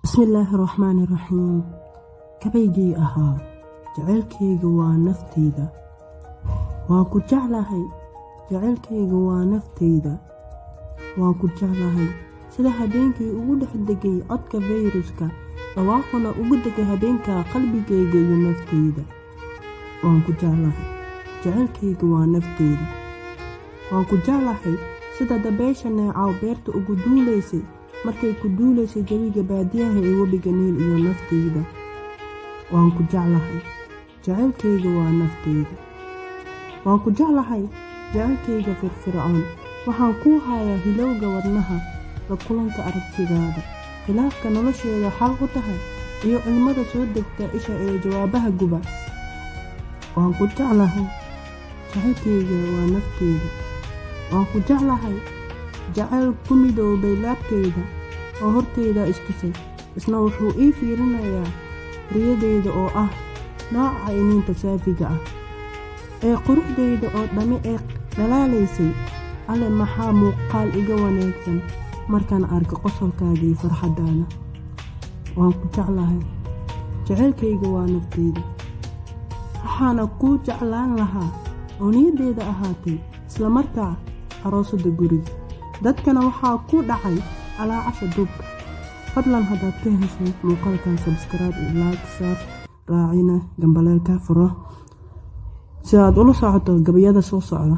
بسم الله الرحمن الرحيم. كبيجي أها جعلكي جوا نفتيدا وأكو جعلهاي جعلكي جوا نفتيدا وأكو جعلهاي سida habeenkii ugu dhexdegay codka fayruska dhawaaquna ugu degay habeenka qalbigayga iyo naftayda waan ku jeclahay jacaylkayga waa naftayda waan ku jeclahay sida dabeesha neecaw beerta ugu duulaysay markay ku duulaysay jawiga baadiyaha ee webiga niil iyo naftayda waan ku jeclahay jacaylkayga waa naftayda waan ku jeclahay jacaylkayga firfircoon waxaan ku hayaa hilowga wadnaha la kulanka aragtidaada khilaafka nolosheeda xal u tahay iyo cilmada soo degta isha ee jawaabaha guba waan ku jeclahay jacaylkayga waa naftayda waan ku jeclahay jacayl ku midoobay laabtayda oo hortayda istusay isna wuxuu ii fiirinayaa riyadayda oo ah nooca iniinta saafiga ah ee quruxdayda oo dhami ee dhalaalaysay alle maxaa muuqaal iga wanaagsan markaan arko qosolkaagii farxadaada waan ku jeclahay jacaylkayga waa naftayda waxaana kuu jeclaan lahaa oo niyadeyda ahaatay isla markaa aroosada guriga dadkana waxaa ku dhacay alaacasha duubka fadlan haddaad ka heshay muuqaalkan subscribe iyo like saar raacina gambaleelka furo si aad ula socoto gabayada soo socda.